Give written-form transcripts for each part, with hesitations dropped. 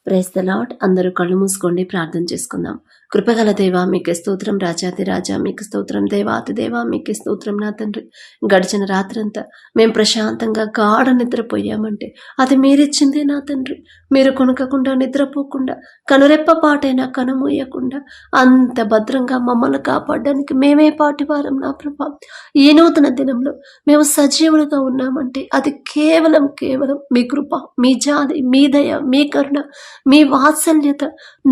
Praise the lord. అందరూ కళ్ళు మూసుకోండి, ప్రార్థన చేసుకుందాం. కృపగల దేవా మీకే స్తోత్రం, రాజాతి రాజా మీకు స్తోత్రం, దేవాతి దేవా మీకే స్తోత్రం. నా తండ్రి, గడిచిన రాత్రంతా మేము ప్రశాంతంగా గాఢ నిద్రపోయామంటే అది మీరిచ్చిందే నా తండ్రి. మీరు కొనకకుండా, నిద్రపోకుండా, కనురెప్ప పాటైనా కనుమూయకుండా అంత భద్రంగా మమ్మల్ని కాపాడడానికి మేమే పాటివారం నా ప్రభా. ఈ నూతన దినంలో మేము సజీవులుగా ఉన్నామంటే అది కేవలం మీ కృప, మీ జాలి, మీ దయ, మీ కరుణ, మీ వాత్సల్యత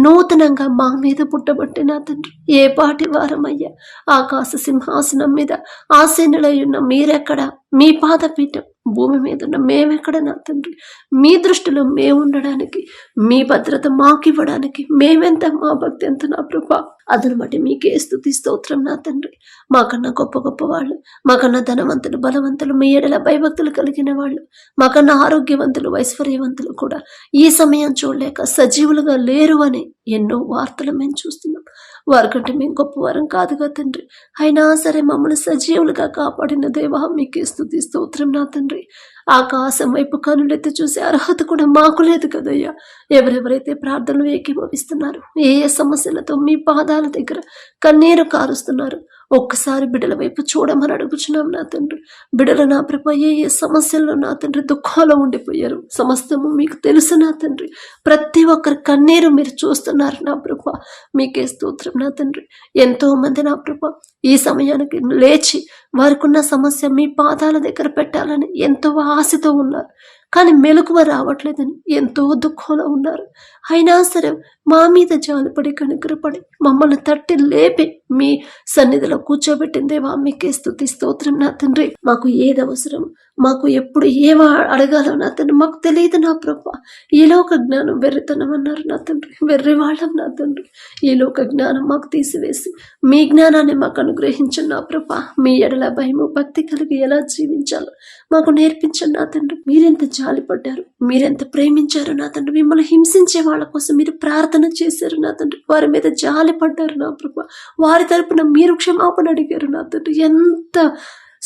నూతనంగా మా మీద పుట్టబట్టి నా తండ్రి. ఏ పాటి వారమయ్యా, ఆకాశ సింహాసనం మీద ఆసీనులై ఉన్న మీరెక్కడ, మీ పాదపీఠం భూమి మీద ఉన్న మేమెక్కడ నా తండ్రి. మీ దృష్టిలో మేము ఉండడానికి, మీ భద్రత మాకివ్వడానికి మేమెంత, మా భక్తి ఎంత నా ప్రభా. అదను బట్టి మీకే స్తుతి స్తోత్రం నా తండ్రి. మాకన్నా గొప్ప గొప్ప వాళ్ళు, మాకన్నా ధనవంతులు, బలవంతులు, మీ ఎడల భయభక్తులు కలిగిన వాళ్ళు, మాకన్నా ఆరోగ్యవంతులు, ఐశ్వర్యవంతులు కూడా ఈ సమయం చూడలేక సజీవులుగా లేరు అని ఎన్నో వార్తలు మేము చూస్తున్నాం. వారికంటే మేము గొప్పవారం కాదుగా తండ్రి. అయినా సరే మమ్మల్ని సజీవులుగా కాపాడిన దేవా మీకే స్తుతి స్తోత్రం నా తండ్రి. ఆకాశం వైపు కనులెత్తి చూసే అర్హత కూడా మాకు లేదు కదయ్యా. ఎవరెవరైతే ప్రార్థనలు ఏకీభవిస్తున్నారు, ఏ ఏ సమస్యలతో మీ పాదాల దగ్గర కన్నీరు కారుస్తున్నారు, ఒక్కసారి బిడ్డల వైపు చూడమని అడుగుచున్నాం నా తండ్రి. బిడ్డలు నా ప్రభ ఏ ఏ సమస్యల్లో నా తండ్రి దుఃఖంలో ఉండిపోయారు, సమస్తము మీకు తెలుసు నా తండ్రి. ప్రతి ఒక్కరి కన్నీరు మీరు చూస్తున్నారు నా ప్రభ. మీకే స్తోత్రం నా తండ్రి. ఎంతో మంది నా ప్రభ ఈ సమయానికి లేచి వారికున్న సమస్య మీ పాదాల దగ్గర పెట్టాలని ఎంతో ఆశతో ఉన్నారు, కానీ మెలకువ రావట్లేదని ఎంతో దుఃఖంలో ఉన్నారు. అయినా సరే మా మీద జాలిపడి కనుకరపడి మమ్మల్ని తట్టి లేపి మీ సన్నిధిలో కూర్చోబెట్టిందేవా మీకే స్తుతి స్తోత్రం నా తండ్రి. మాకు ఏది అవసరం, మాకు ఎప్పుడు ఏం అడగాలో నా తండ్రి మాకు తెలియదు నా ప్రభా. ఈ లోక జ్ఞానం వెర్రితనం అన్నారు నా తండ్రి, వెర్రి వాళ్ళం నా తండ్రి. ఈ లోక జ్ఞానం మాకు తీసివేసి మీ జ్ఞానాన్ని మాకు అనుగ్రహించండి నా ప్రభా. మీ ఎడల భయము భక్తి కలిగి ఎలా జీవించాలో మాకు నేర్పించండి నా తండ్రి. మీరెంత జాలిపడ్డారు, మీరెంత ప్రేమించారు నా తండ్రి. మిమ్మల్ని హింసించే వాళ్ళ కోసం మీరు ప్రార్థన చేశారు నా తండ్రి. వారి మీద జాలి పడ్డారు నా ప్రభా. వారి తరపున మీరు క్షమాపణ అడిగారు నా తండ్రి. ఎంత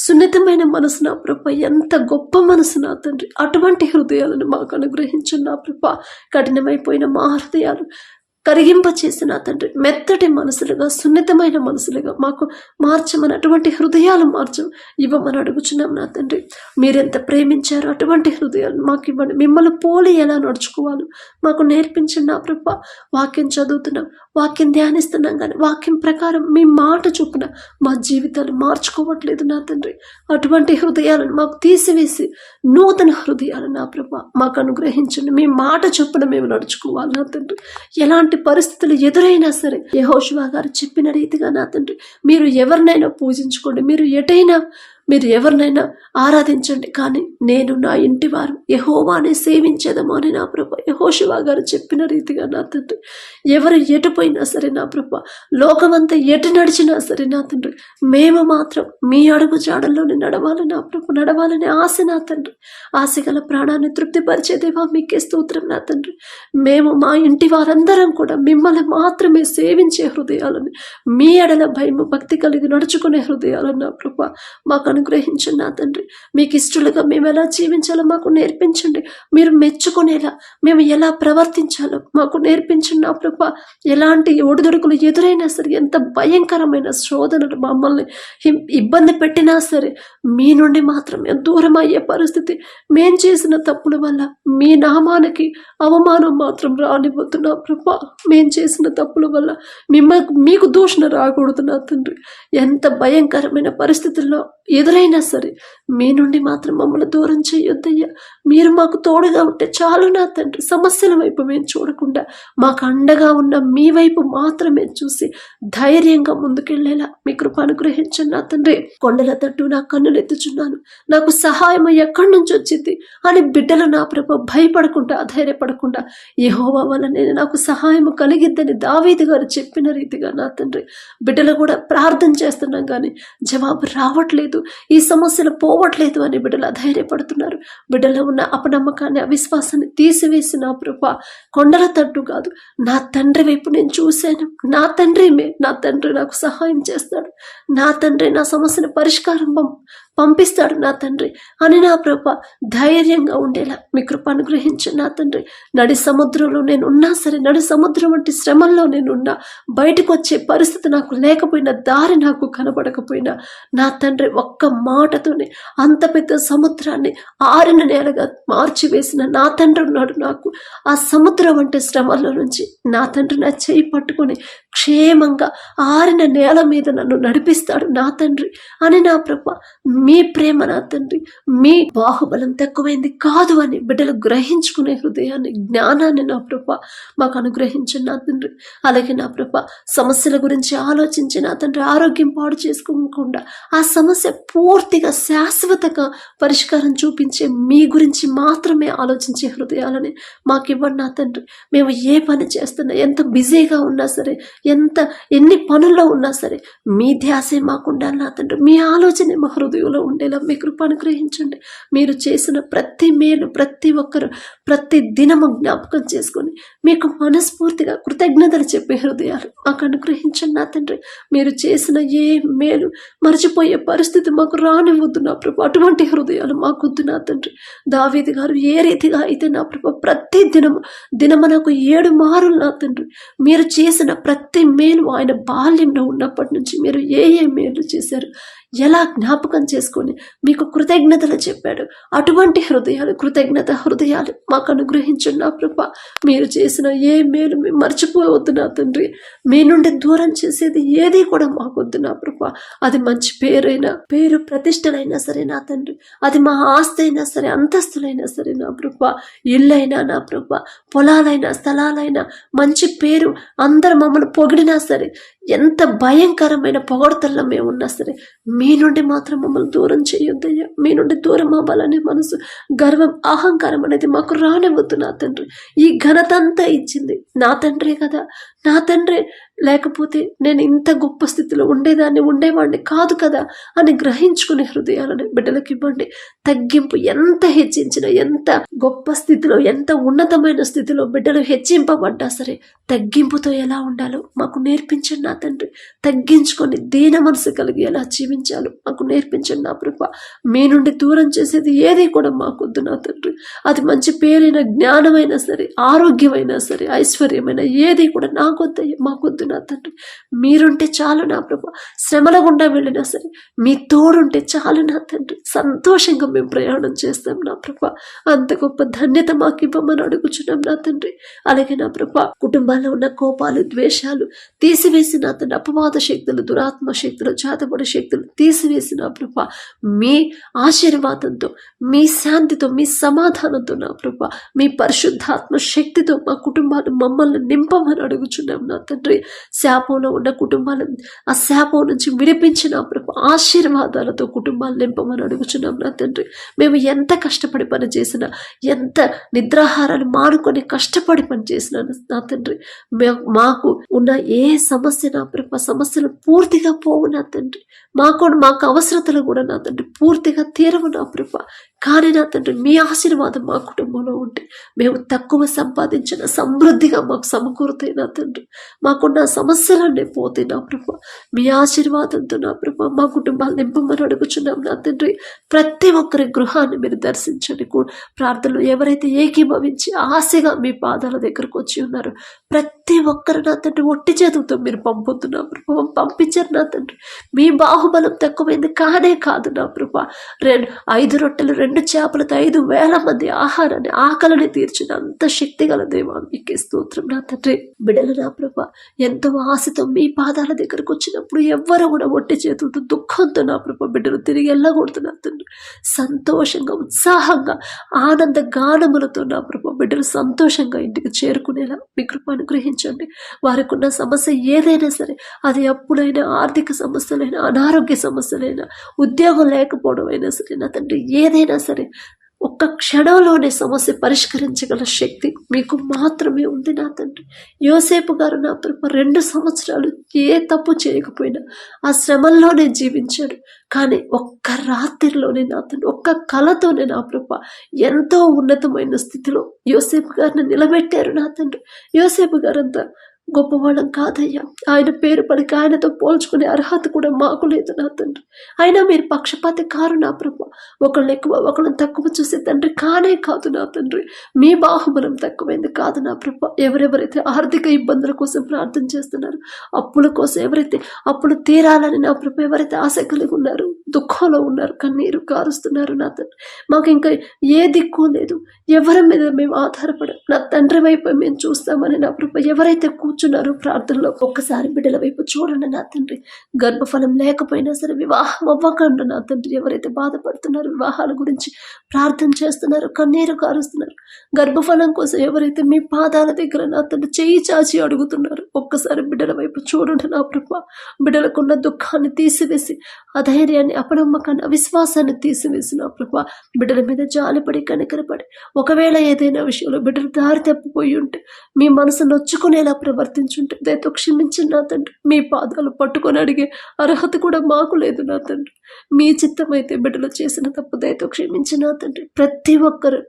సున్నితమైన మనసు నా ప్రభ, ఎంత గొప్ప మనసు నా తండ్రి. అటువంటి హృదయాలను మాకు అనుగ్రహించండి నా ప్రభ. కఠినమైపోయిన మా హృదయాలు కరిగింప చేసిన తండ్రి మెత్తటి మనసులుగా, సున్నితమైన మనసులుగా మాకు మార్చమని, అటువంటి హృదయాలు ఇవ్వమని అడుగుచున్నాం నా తండ్రి. మీరెంత ప్రేమించారో అటువంటి హృదయాలు మాకు ఇవ్వండి. మిమ్మల్ని పోలి ఎలా నడుచుకోవాలో మాకు నేర్పించండి నా ప్రభ. వాక్యం చదువుతున్నాం, వాక్యం ధ్యానిస్తున్నాం, కానీ వాక్యం ప్రకారం మీ మాట చొప్పున మా జీవితాలు మార్చుకోవట్లేదు నా తండ్రి. అటువంటి హృదయాలను మాకు తీసివేసి నూతన హృదయాలు నా ప్రభ మాకు అనుగ్రహించండి. మీ మాట చొప్పున మేము నడుచుకోవాలి నా తండ్రి. ఎలాంటి పరిస్థితులు ఎదురైనా సరే యెహోషువ గారు చెప్పిన రీతిగా నా తండ్రి మీరు ఎవరినైనా పూజించుకోండి, మీరు ఎవరినైనా ఆరాధించండి, కానీ నేను నా ఇంటి వారు యెహోవానే సేవించేదము అని నా ప్రభ యెహోషువ గారు చెప్పిన రీతిగా నా తండ్రి ఎవరు ఎటుపోయినా సరే నా ప్రభ, లోకమంతా ఎటు నడిచినా సరే నా తండ్రి మేము మాత్రం మీ అడుగు జాడల్లోనే నడవాలి నా ప్రభ. నడవాలని ఆశ నా తండ్రి. ఆశ గల ప్రాణాన్ని తృప్తిపరిచేదేవా మీకే స్తోత్రం నా తండ్రి. మేము మా ఇంటి వారందరం కూడా మిమ్మల్ని మాత్రమే సేవించే హృదయాలని, మీ ఎడల భయము భక్తి కలిగి నడుచుకునే హృదయాలను నా ప్రభ మాకు అనుగ్రహించండి నా తండ్రి. మీకు ఇష్టలుగా మేము ఎలా జీవించాలో మాకు నేర్పించండి. మీరు మెచ్చుకునేలా మేము ఎలా ప్రవర్తించాలో మాకు నేర్పించండి నా ప్రభ. ఎలాంటి ఒడిదుడుకులు ఎదురైనా సరే, ఎంత భయంకరమైన శోధనలు మమ్మల్ని ఇబ్బంది పెట్టినా సరే, మీ నుండి మాత్రమే దూరం అయ్యే పరిస్థితి, మేం చేసిన తప్పుల వల్ల మీ నామానికి అవమానం మాత్రం రానివ్వద్దు నా ప్రభ. మేం చేసిన తప్పుల వల్ల మీకు దూషణ రాకూడదు నా తండ్రి. ఎంత భయంకరమైన పరిస్థితుల్లో ఎదురైనా సరే మీ నుండి మాత్రం మమ్మల్ని దూరం చేయొద్దయ్యా. మీరు మాకు తోడుగా ఉంటే చాలు నా తండ్రి. సమస్యల వైపు మేము చూడకుండా మాకు అండగా ఉన్న మీ వైపు మాత్రమే చూసి ధైర్యంగా ముందుకెళ్లేలా మీ కృప అనుగ్రహించండి నా తండ్రి. కొండల తట్టు నా కన్నులు ఎత్తుచున్నాను, నాకు సహాయం ఎక్కడి నుంచి వచ్చింది అని బిడ్డలు నా ప్రభ భయపడకుండా, అధైర్యపడకుండా యెహోవా వలన నాకు సహాయం కలిగిద్దని దావీదు గారు చెప్పిన రీతిగా నా తండ్రి బిడ్డలు కూడా ప్రార్థన చేస్తున్నాం, కానీ జవాబు రావట్లేదు, ఈ సమస్యలు పోవట్లేదు అని బిడ్డలు అధైర్యపడుతున్నారు. బిడ్డలో ఉన్న అపనమ్మకాన్ని, అవిశ్వాసాన్ని తీసివేసి నా ప్రభ కొండల తట్టు కాదు నా తండ్రి వైపు నేను చూశాను. నా తండ్రి నాకు సహాయం చేస్తాడు. నా తండ్రి నా సమస్యను పంపిస్తాడు నా తండ్రి అని నా ప్రభ ధైర్యంగా ఉండేలా మీ కృప అనుగ్రహించండి నా తండ్రి. నడి సముద్రంలో నేను ఉన్నా సరే, నడి సముద్రం వంటి శ్రమల్లో నేనున్నా, బయటకు వచ్చే పరిస్థితి నాకు లేకపోయినా, దారి నాకు కనబడకపోయినా నా తండ్రి ఒక్క మాటతోనే అంత పెద్ద సముద్రాన్ని ఆరిన నేలగా మార్చివేసిన నా తండ్రి ఉన్నాడు నాకు. ఆ సముద్రం వంటి శ్రమల్లో నుంచి నా తండ్రి నా చేయి పట్టుకొని క్షేమంగా ఆరిన నేల మీద నన్ను నడిపిస్తాడు నా తండ్రి అని నా ప్రభ మీ ప్రేమ నా తండ్రి, మీ బాహుబలం తక్కువైంది కాదు అని బిడ్డలు గ్రహించుకునే హృదయాన్ని, జ్ఞానాన్ని నా ప్రభ మాకు అనుగ్రహించండి నా తండ్రి. అలాగే నా ప్రభ సమస్యల గురించి ఆలోచించి నా తండ్రి ఆరోగ్యం పాడు చేసుకోకుండా ఆ సమస్య పూర్తిగా శాశ్వతంగా పరిష్కారం చూపించే మీ గురించి మాత్రమే ఆలోచించే హృదయాలని మాకు ఇవ్వండి నా తండ్రి. మేము ఏ పని చేస్తున్నా, ఎంత బిజీగా ఉన్నా సరే, ఎన్ని పనుల్లో ఉన్నా సరే మీ ధ్యాసే మాకు ఉండాలి నా తండ్రి. మీ ఆలోచనే మా హృదయంలో ఉండేలా మీ కృప అనుగ్రహించండి. మీరు చేసిన ప్రతి మేలు ప్రతి ఒక్కరు ప్రతి దినము జ్ఞాపకం చేసుకొని మీకు మనస్ఫూర్తిగా కృతజ్ఞతలు చెప్పే హృదయాలు మాకు అనుగ్రహించండి నా తండ్రి. మీరు చేసిన ఏ మేలు మర్చిపోయే పరిస్థితి మాకు రానివద్దు నా ప్రభు. అటువంటి హృదయాలు మాకొద్దు నా తండ్రి. దావీదు గారు ఏ రీతిగా అయితే నా ప్రభు ప్రతి దినమునకు 7 మారులు నా తండ్రి మీరు చేసిన ప్రతి మేలు, ఆయన బాల్యంలో ఉన్నప్పటి నుంచి మీరు ఏ మేలు చేశారు, ఎలా జ్ఞాపకం చేసుకొని మీకు కృతజ్ఞతలు చెప్పాడు. అటువంటి హృదయాలు, కృతజ్ఞత హృదయాలు మాకు అనుగ్రహించండి నా ప్రభ. మీరు చేసిన ఏ మేలు మేము మర్చిపోవద్దు నా తండ్రి. మీ నుండి దూరం చేసేది ఏది కూడా మాకొద్దు నా ప్రభ. అది మంచి పేరు ప్రతిష్టలైనా సరే నా తండ్రి, అది మా ఆస్తి అయినా సరే, అంతస్తులైనా సరే నా ప్రభ, ఇల్లైనా నా ప్రభ, పొలాలైనా స్థలాలైనా, మంచి పేరు, అందరు మమ్మల్ని పొగిడినా సరే, ఎంత భయంకరమైన పొగడతల్లో మేము ఉన్నా సరే మీ నుండి మాత్రం మమ్మల్ని దూరం చేయొద్దయ్యా. మీ నుండి దూరం అవ్వాలనే మనసు, గర్వం, అహంకారం అనేది మాకు రానివద్దు నా తండ్రి. ఈ ఘనత అంతా ఇచ్చింది నా తండ్రే కదా. నా తండ్రి లేకపోతే నేను ఇంత గొప్ప స్థితిలో ఉండేవాడిని కాదు కదా అని గ్రహించుకునే హృదయాలని బిడ్డలకు ఇవ్వండి. తగ్గింపు ఎంత హెచ్చించినా, ఎంత గొప్ప స్థితిలో, ఎంత ఉన్నతమైన స్థితిలో బిడ్డలు హెచ్చింపబడ్డా సరే తగ్గింపుతో ఎలా ఉండాలో మాకు నేర్పించండి నా తండ్రి. తగ్గించుకొని దీన మనసు కలిగి ఎలా జీవించాలో మాకు నేర్పించండి నా ప్రభ. మీ నుండి దూరం చేసేది ఏది కూడా మాకొద్దు నా తండ్రి. అది మంచి పేరైన, జ్ఞానమైనా సరే, ఆరోగ్యమైనా సరే, ఐశ్వర్యమైన ఏది కూడా నాకొద్దయ్య, మాకొద్దు నా తండ్రి. మీరుంటే చాలు నా ప్రభ. శ్రమల గుండా వెళ్ళినా సరే మీ తోడుంటే చాలు నా తండ్రి. సంతోషంగా మేము ప్రయాణం చేస్తాం నా ప్రభ. అంత గొప్ప ధన్యత మాకు ఇవ్వమని అడుగుచున్నాం నా తండ్రి. అలాగే నా ప్రభ కుటుంబాల్లో ఉన్న కోపాలు, ద్వేషాలు తీసివేసి నా తండ్రి, అపవాద శక్తులు, దురాత్మ శక్తులు, చేతబడి శక్తులు తీసివేసి నా ప్రభ మీ ఆశీర్వాదంతో, మీ శాంతితో, మీ సమాధానంతో నా ప్రభ, మీ పరిశుద్ధాత్మ శక్తితో మా కుటుంబాలు మమ్మల్ని నింపమని అడుగుచున్నాం నా తండ్రి. శాపంలో ఉన్న కుటుంబాలను ఆ శాపం నుంచి విడిపించిన ప్రభు ఆశీర్వాదాలతో కుటుంబాలు నింపమని అడుగుచున్నాం నా తండ్రి. మేము ఎంత కష్టపడి పని చేసినా, ఎంత నిద్రాహారాలు మానుకొని కష్టపడి పని చేసినా నా తండ్రి, మాకు ఉన్న ఏ సమస్య నా ప్రభు సమస్యలు పూర్తిగా పోవు నా తండ్రి. మాకు అవసరతలు కూడా నా తండ్రి పూర్తిగా తీరవు నా ప్రభు. కానీ నా తండ్రి మీ ఆశీర్వాదం మా కుటుంబంలో ఉంటే మేము తక్కువ సంపాదించిన సమృద్ధిగా మాకు సమకూరుతాయి నా తండ్రి. మాకున్న సమస్యలన్నీ పోతాయి నా ప్రభు. మీ ఆశీర్వాదంతో నా ప్రభు మా కుటుంబాలు నింపమని అడుగుచున్నాం నా తండ్రి. ప్రతి ఒక్కరి గృహాన్ని మీరు దర్శించండి. ప్రార్థనలు ఎవరైతే ఏకీభవించి ఆశగా మీ పాదాల దగ్గరకు వచ్చి ఉన్నారో ప్రతి ఒక్కరు నా తండ్రి ఒట్టి చేతులతో మీరు పంపుతున్నా ప్రభు, పంపించారు నా తండ్రి. మీ బాహుబలం తక్కువైంది కానే కాదు నా ప్రభు. 5 రొట్టెలు 2 చేపలతో 5,000 మంది ఆహారాన్ని, ఆకలిని తీర్చిన అంత శక్తి గల దేవా మీకే స్తోత్రం నా తండ్రి. బిడ్డలు నా ప్రభు ఎంతో ఆశతో మీ పాదాల దగ్గరకు వచ్చినప్పుడు ఎవ్వరు కూడా ఒట్టి చేతులతో దుఃఖంతో నా ప్రభు బిడ్డలు తిరిగి వెళ్ళకూడుతున్నా తండ్రి. సంతోషంగా, ఉత్సాహంగా, ఆనంద గానములతో నా ప్రభు బిడ్డలు సంతోషంగా ఇంటికి చేరుకునేలా మీ కృప అనుగ్రహించండి. వారికి ఉన్న సమస్య ఏదైనా సరే, అది అప్పుడైనా, ఆర్థిక సమస్యలైనా, అనారోగ్య సమస్యలైనా, ఉద్యోగం లేకపోవడం అయినా సరే నా తండ్రి, ఏదైనా సరే ఒక్క క్షణంలోనే సమస్య పరిష్కరించగల శక్తి మీకు మాత్రమే ఉంది నా తండ్రి. యోసేపు గారు నా ప్రభు 2 సంవత్సరాలు ఏ తప్పు చేయకపోయినా ఆ శ్రమల్లోనే జీవించాడు. కానీ ఒక్క రాత్రిలోనే నా తండ్రి, ఒక్క కళతోనే నా ప్రభు ఎంతో ఉన్నతమైన స్థితిలో యోసేపు గారిని నిలబెట్టారు నా తండ్రి. యోసేపు గారంతా గొప్పవాళ్ళం కాదయ్యా. ఆయన పేరు పలికి ఆయనతో పోల్చుకునే అర్హత కూడా మాకు లేదు నా తండ్రి. అయినా మీరు పక్షపాతి కారు నా ప్రభు. ఒకళ్ళని ఎక్కువ ఒకళ్ళని తక్కువ చూసే తండ్రి కానే కాదు నా తండ్రి. మీ బాహుబలం తక్కువైంది కాదు నా ప్రభు. ఎవరెవరైతే ఆర్థిక ఇబ్బందుల కోసం ప్రార్థన చేస్తున్నారు, అప్పుల కోసం ఎవరైతే అప్పులు తీరాలని నా ప్రభు ఎవరైతే ఆశ కలిగి ఉన్నారు, దుఃఖంలో ఉన్నారు, కన్నీరు కారుస్తున్నారు నా తండ్రి. మాకు ఇంకా ఏ దిక్కు లేదు, ఎవరి మీద మేము ఆధారపడం, నా తండ్రి వైపు మేము చూస్తామని నా ప్రభు ఎవరైతే కూర్చున్నారో ప్రార్థనలో ఒక్కసారి బిడ్డల వైపు చూడండి నా తండ్రి. గర్భఫలం లేకపోయినా సరే వివాహం అవ్వకుండా నా తండ్రి ఎవరైతే బాధపడుతున్నారో, వివాహాల గురించి ప్రార్థన చేస్తున్నారు, కన్నీరు కారుస్తున్నారు, గర్భఫలం కోసం ఎవరైతే మీ పాదాల దగ్గర నా తండ్రి చేయి చాచి అడుగుతున్నారు, ఒక్కసారి బిడ్డల వైపు చూడండి నా ప్రభు. బిడ్డలకున్న దుఃఖాన్ని తీసివేసి, అధైర్యాన్ని, అపనమ్మకాన్ని, అవిశ్వాసాన్ని తీసివేసి నా ప్రభు బిడ్డల మీద జాలిపడి కనికరపడి, ఒకవేళ ఏదైనా విషయంలో బిడ్డలు దారి తప్పిపోయి ఉంటే, మీ మనసు నొచ్చుకునేలా ప్రవర్తించుంటే దయతో క్షమించండి నా తండ్రి. మీ పాదాలు పట్టుకొని అడిగే అర్హత కూడా మాకు లేదు నా తండ్రి. మీ చిత్తమైతే బిడ్డలు చేసిన తప్పు దయతో క్షమించి నా తండ్రి. ప్రతి ఒక్కరు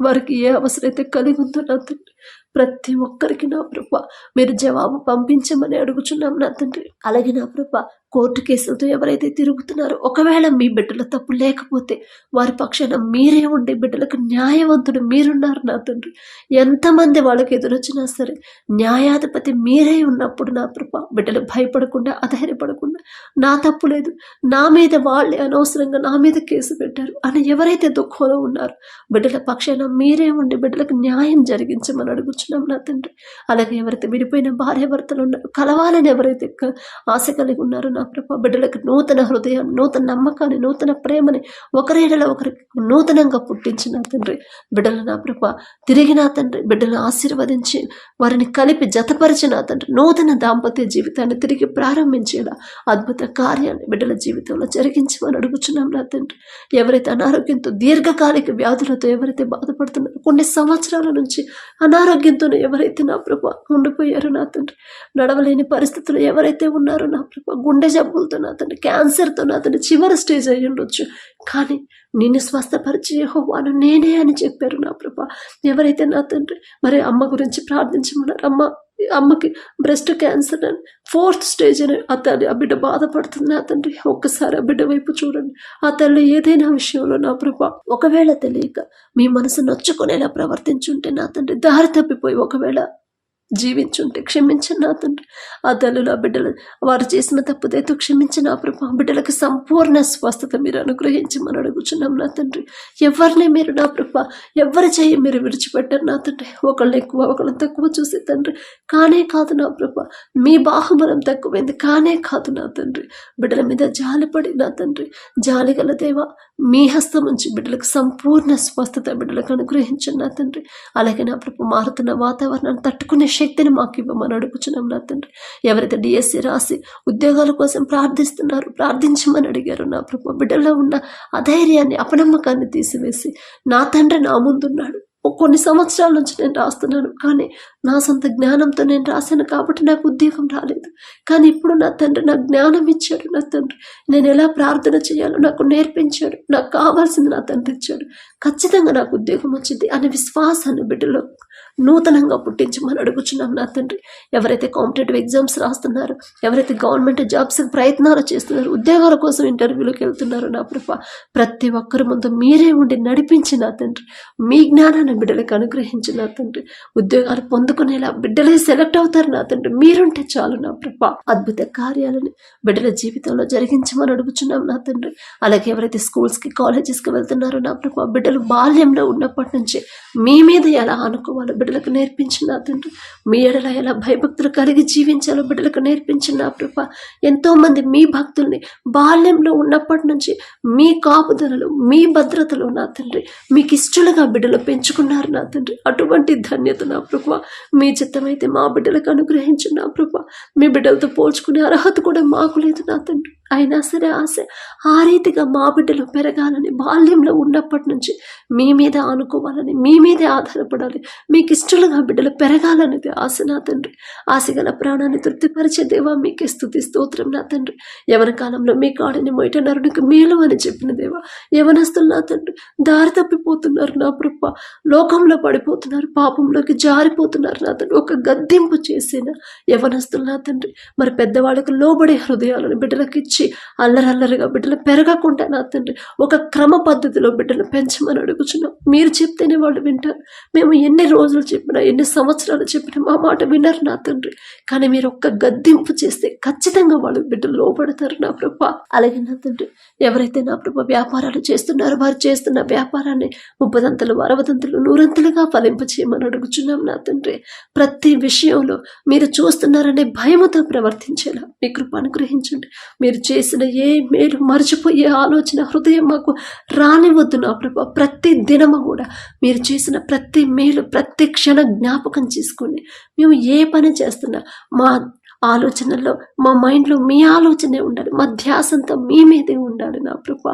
వారికి ఏ అవసరమైతే కలిగి ఉందో నా తండ్రి, ప్రతి ఒక్కరికి నా ప్రభ మీరు జవాబు పంపించమని అడుగుచున్నాం నా తండ్రి. అలాగే నా ప్రభ కోర్టు కేసులతో ఎవరైతే తిరుగుతున్నారో, ఒకవేళ మీ బిడ్డల తప్పు లేకపోతే వారి పక్షాన మీరే ఉండే బిడ్డలకు న్యాయవంతుడు మీరున్నారు నా తండ్రి. ఎంతమంది వాళ్ళకి ఎదురొచ్చినా సరే న్యాయాధిపతి మీరే ఉన్నప్పుడు నా ప్రభ బిడ్డలు భయపడకుండా, అధైర్యపడకుండా, నా తప్పు లేదు, నా మీద వాళ్ళే అనవసరంగా నా మీద కేసు పెట్టారు అని ఎవరైతే దుఃఖంలో ఉన్నారో బిడ్డల పక్షాన మీరే ఉండి బిడ్డలకు న్యాయం జరిగించమని అడుగుచున్నాం నా తండ్రి. అలాగే ఎవరైతే విడిపోయిన భార్య భర్తలు ఉన్నారో, కలవాలని ఎవరైతే ఆశ కలిగి ఉన్నారో నా ప్రభ బిడ్డలకు నూతన హృదయాన్ని, నూతన నమ్మకాన్ని, నూతన ప్రేమని ఒకరేడలో ఒకరికి నూతనంగా పుట్టించి నా తండ్రి బిడ్డలు నా ప్రభ తిరిగి నా తండ్రి బిడ్డలను ఆశీర్వదించి వారిని కలిపి జతపరిచి నా తండ్రి నూతన దాంపత్య జీవితాన్ని తిరిగి ప్రారంభించేలా అద్భుత కార్యాన్ని బిడ్డల జీవితంలో జరిగించమని అడుగుచున్నాం నా తండ్రి. ఎవరైతే అనారోగ్యంతో, దీర్ఘకాలిక వ్యాధులతో ఎవరైతే బాధపడుతున్నారో, కొన్ని సంవత్సరాల నుంచి అనారోగ్యంతో ఎవరైతే నా ప్రభ ఉండిపోయారో నా తండ్రి, నడవలేని పరిస్థితులు ఎవరైతే ఉన్నారో నా ప్రభ, గుండె జబ్బులతో నా తండ్రి, క్యాన్సర్తో నా తండ్రి చివరి స్టేజ్ అయ్యి ఉండొచ్చు, కానీ నిన్ను స్వస్థపరిచి యెహోవాను నేనే అని చెప్పారు నా ప్రభ. ఎవరైతే నా తండ్రి మరి అమ్మ గురించి ప్రార్థించమన్నారు, అమ్మకి బ్రెస్ట్ క్యాన్సర్ అని 4th స్టేజ్ అని ఆ తల్లి, ఆ బిడ్డ బాధపడుతుంది నా తండ్రి. ఒక్కసారి ఆ బిడ్డ వైపు చూడండి. ఆ తల్లి ఏదైనా విషయంలో నా ప్రభ ఒకవేళ తెలియక మీ మనసు నొచ్చుకునేలా ప్రవర్తించుంటే నా తండ్రి, దారి తప్పిపోయి ఒకవేళ జీవించుంటే క్షమించండి నా తండ్రి. ఆ తల్లులు, ఆ బిడ్డలు వారు చేసిన తప్పుదైతే క్షమించిన నా ప్రభా బిడ్డలకు సంపూర్ణ స్వస్థత మీరు అనుగ్రహించమని అడుగుచున్నాం నా తండ్రి. ఎవరిని మీరు నా ప్రభా ఎవరి చేయి మీరు విడిచిపెట్టారు నా తండ్రి. ఒకళ్ళని ఎక్కువ ఒకళ్ళని తక్కువ చూసే తండ్రి కానే కాదు నా ప్రభా. మీ బాహుబలం తక్కువైంది కానే కాదు నా తండ్రి. బిడ్డల మీద జాలిపడి నా తండ్రి, జాలిగల దేవా మీ హస్తం నుంచి బిడ్డలకు సంపూర్ణ స్వస్థత బిడ్డలకు అనుగ్రహించండి నా తండ్రి. అలాగే నా ప్రభు మారుతున్న వాతావరణాన్ని తట్టుకునే శక్తిని మాకు ఇవ్వమని అడుగుచున్నాం నా తండ్రి. ఎవరైతే డిఎస్సి రాసి ఉద్యోగాల కోసం ప్రార్థిస్తున్నారు, ప్రార్థించమని అడిగారు నా ప్రభు, బిడ్డల్లో ఉన్న అధైర్యాన్ని, అపనమ్మకాన్ని తీసివేసి నా తండ్రి నా ముందున్నాడు. కొన్ని సంవత్సరాల నుంచి నేను రాస్తున్నాను, కానీ నా సొంత జ్ఞానంతో నేను రాశాను కాబట్టి నాకు ఉద్యోగం రాలేదు. కానీ ఇప్పుడు నా తండ్రి నాకు జ్ఞానం ఇచ్చాడు. నా తండ్రి నేను ఎలా ప్రార్థన చేయాలో నాకు నేర్పించాడు. నాకు కావాల్సింది నా తండ్రి ఇచ్చాడు. ఖచ్చితంగా నాకు ఉద్యోగం వచ్చింది అనే విశ్వాసాన్ని బిడ్డలో నూతనంగా పుట్టించమని అడుగుచున్నాం నా తండ్రి. ఎవరైతే కాంపిటేటివ్ ఎగ్జామ్స్ రాస్తున్నారో, ఎవరైతే గవర్నమెంట్ జాబ్స్ ప్రయత్నాలు చేస్తున్నారో, ఉద్యోగాల కోసం ఇంటర్వ్యూలకు వెళ్తున్నారో నా ప్రభా ప్రతి ఒక్కరి ముందు మీరే ఉండి నడిపించి నా తండ్రి, మీ జ్ఞానాన్ని బిడ్డలకు అనుగ్రహించి నా తండ్రి, ఉద్యోగాలు పొందుకునేలా బిడ్డలే సెలెక్ట్ అవుతారు నా తండ్రి. మీరుంటే చాలు నా ప్రభా. అద్భుత కార్యాలని బిడ్డల జీవితంలో జరిగించమని అడుగుచున్నాం నా తండ్రి. అలాగే ఎవరైతే స్కూల్స్కి, కాలేజెస్కి వెళ్తున్నారో నా ప్రభా బిడ్డలు బాల్యంలో ఉన్నప్పటి నుంచి మీ మీద ఎలా అనుకోవాలో బిడ్డలకు నేర్పించిన నా తండ్రి, మీ ఎడల ఎలా భయభక్తులు కలిగి జీవించాలో బిడ్డలకు నేర్పించిన నా ప్రభా. ఎంతో మంది మీ భక్తుల్ని బాల్యంలో ఉన్నప్పటి నుంచి మీ కాపుదలలో, మీ భద్రతలో నా తండ్రి మీకు ఇష్టలుగా బిడ్డలు పెంచుకున్నారు నా తండ్రి. అటువంటి ధన్యత నా ప్రభా మీ చిత్తమైతే మా బిడ్డలకు అనుగ్రహించిన నా ప్రభా. మీ బిడ్డలతో పోల్చుకునే అర్హత కూడా మాకు లేదు నా తండ్రి. అయినా సరే ఆశ ఆ రీతిగా మా బిడ్డలు పెరగాలని బాల్యంలో ఉన్నప్పటి నుంచి మీ మీద ఆనుకోవాలని, మీ మీదే ఆధారపడాలి, మీకు ఇష్టలుగా బిడ్డలు పెరగాలనేది ఆశ నా తండ్రి. ఆశగల ప్రాణాన్ని తృప్తిపరిచే దేవా మీకే స్తుతి స్తోత్రం నా తండ్రి. యవన కాలంలో మీ కాడిని మొయట నరునికి మేలు అని చెప్పిన దేవా, యవనస్తులు నా తండ్రి దారి తప్పిపోతున్నారు నా ప్రభ, లోకంలో పడిపోతున్నారు, పాపంలోకి జారిపోతున్నారు నా తండ్రి. ఒక గద్దింపు చేసిన యవనస్తులు నా తండ్రి మరి పెద్దవాళ్ళకు లోబడే హృదయాలను బిడ్డలకు ఇచ్చి అల్లరల్లరిగా బిడ్డలు పెరగకుండా నా తండ్రి ఒక క్రమ పద్ధతిలో బిడ్డలు పెంచమని అడుగుచున్నాం. మీరు చెప్తేనే వాళ్ళు వింటారు. మేము ఎన్ని రోజులు చెప్పినా, ఎన్ని సంవత్సరాలు చెప్పినా మా మాట వినరు నా తండ్రి. కానీ మీరు ఒక్క గద్దింపు చేస్తే ఖచ్చితంగా వాళ్ళు బిడ్డలు లోబడతారు నా ప్రభ. అలాగే నా తండ్రి ఎవరైతే నా ప్రభ వ్యాపారాలు చేస్తున్నారో వారు చేస్తున్న వ్యాపారాన్ని 30 60 100 ఫలింప చేయమని అడుగుచున్నాం నా తండ్రి. ప్రతి విషయంలో మీరు చూస్తున్నారనే భయముతో ప్రవర్తించేలా మీ కృప అనుగ్రహించండి. మీరు చేసిన ఏ మేలు మర్చిపోయే ఆలోచన హృదయం మాకు రానివద్దు నా ప్రభా. ప్రతి దినము కూడా మీరు చేసిన ప్రతి మేలు ప్రతి క్షణ జ్ఞాపకం చేసుకోండి. మేము ఏ పని చేస్తున్నా మా ఆలోచనల్లో, మా మైండ్లో మీ ఆలోచనే ఉండాలి, మా ధ్యాసంతా మీ మీదే ఉండాలి నా కృప.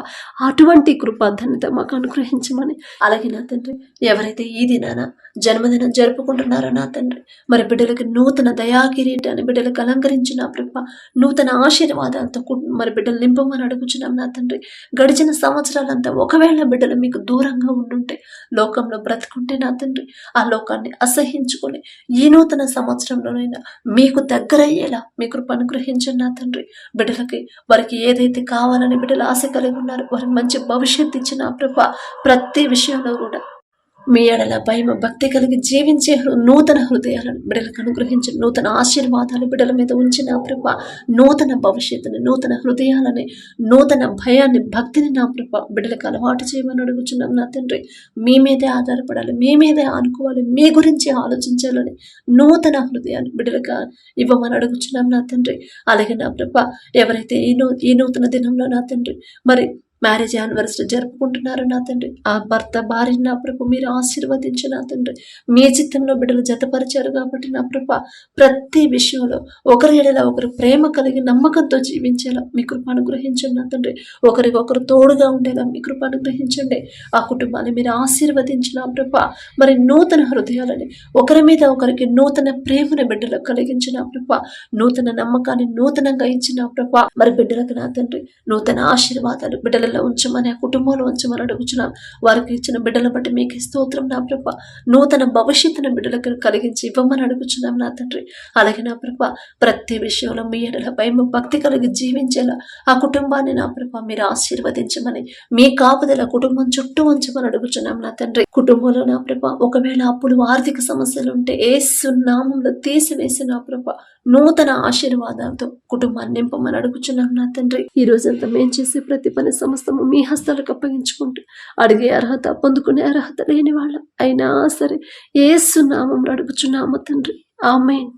అటువంటి కృప ధన్యత మాకు అనుగ్రహించమని. అలాగే నా తండ్రి ఎవరైతే ఈ దినాన జన్మదినం జరుపుకుంటున్నారో నా తండ్రి మరి బిడ్డలకి నూతన దయాకిరీటాన్ని బిడ్డలకు అలంకరించిన ప్రభ, నూతన ఆశీర్వాదాలతో మరి బిడ్డలు నింపమని అడుగుచున్నాం నా తండ్రి. గడిచిన సంవత్సరాలంతా ఒకవేళ బిడ్డలు మీకు దూరంగా ఉండుంటే, లోకంలో బ్రతుకుంటే నా తండ్రి ఆ లోకాన్ని అసహించుకొని ఈ నూతన సంవత్సరంలోనైనా మీకు దగ్గరయ్యేలా మీ కృప అనుగ్రహించండి నా తండ్రి. బిడ్డలకి వారికి ఏదైతే కావాలని బిడ్డలు ఆశ కలిగి ఉన్నారో వారికి మంచి భవిష్యత్తు ఇచ్చిన ప్రభ, ప్రతి విషయంలో కూడా మీ ఎడల భయం భక్తి కలిగి జీవించే నూతన హృదయాలను బిడ్డలకు అనుగ్రహించి నూతన ఆశీర్వాదాలు బిడ్డల మీద ఉంచిన ప్రభ, నూతన భవిష్యత్తుని, నూతన హృదయాలని, నూతన భయాన్ని, భక్తిని నా ప్రభ బిడ్డలకు అలవాటు చేయమని అడుగుచున్నాం నా తండ్రి. మీ మీదే ఆధారపడాలి, మీ మీదే ఆనుకోవాలి, మీ గురించి ఆలోచించాలని నూతన హృదయాన్ని బిడ్డలకు ఇవ్వమని అడుగుచున్నాం నా తండ్రి. అలాగే నా ప్రభ ఎవరైతే ఈ నూతన దినంలో నా తండ్రి మరి మ్యారేజ్ యానివర్సరీ జరుపుకుంటున్నారు నా తండ్రి. ఆ భర్త భార్య నా ప్రభు మీరు ఆశీర్వదించి నా తండ్రి మీ చిత్తంలో బిడ్డలు జతపరిచారు కాబట్టి నా ప్రభ ప్రతి విషయంలో ఒకరి ఎడల ఒకరు ప్రేమ కలిగి నమ్మకంతో జీవించేలా మీ కృప అనుగ్రహించండి నా తండ్రి. ఒకరికొకరు తోడుగా ఉండేలా మీ కృప అనుగ్రహించండి. ఆ కుటుంబాన్ని మీరు ఆశీర్వదించిన ప్రభ మరి నూతన హృదయాలని, ఒకరి మీద ఒకరికి నూతన ప్రేమను బిడ్డలకు కలిగించిన ప్రభ, నూతన నమ్మకాన్ని నూతనంగా ఇచ్చిన ప్రభ మరి బిడ్డలకు నా తండ్రి నూతన ఆశీర్వాదాలు బిడ్డల ఉంచమని, ఆ కుటుంబంలో ఉంచమని అడుగుచున్నాం. వారికి ఇచ్చిన బిడ్డల బట్టి మీకు స్తోత్రం నా ప్రభ. నూతన భవిష్యత్తును బిడ్డలకు కలిగించి ఇవ్వమని అడుగుచున్నాం నా తండ్రి. అలాగే నా ప్రభ ప్రతి విషయంలో మీ ఎడల భయం భక్తి కలిగి జీవించేలా ఆ కుటుంబాన్ని నా ప్రభ మీరు ఆశీర్వదించమని, మీ కాపుదల కుటుంబం చుట్టూ ఉంచమని అడుగుచున్నాం నా తండ్రి. కుటుంబంలో నా ప్రభ ఒకవేళ అప్పులు ఆర్థిక సమస్యలు ఉంటే యేసు నామములో తీసివేసి నా ప్రభ నూతన ఆశీర్వాదాలతో కుటుంబాన్ని నింపమని అడుగుచున్నాం నా తండ్రి. ఈ రోజంతా మేము చేసే ప్రతి పని సమస్తము మీ హస్తాలకు అప్పగించుకుంటూ అడిగే అర్హత పొందుకునే అర్హత లేని వాళ్ళం అయినా సరే యేసు నామములో అడుగుచున్నాము తండ్రి. ఆమేన్.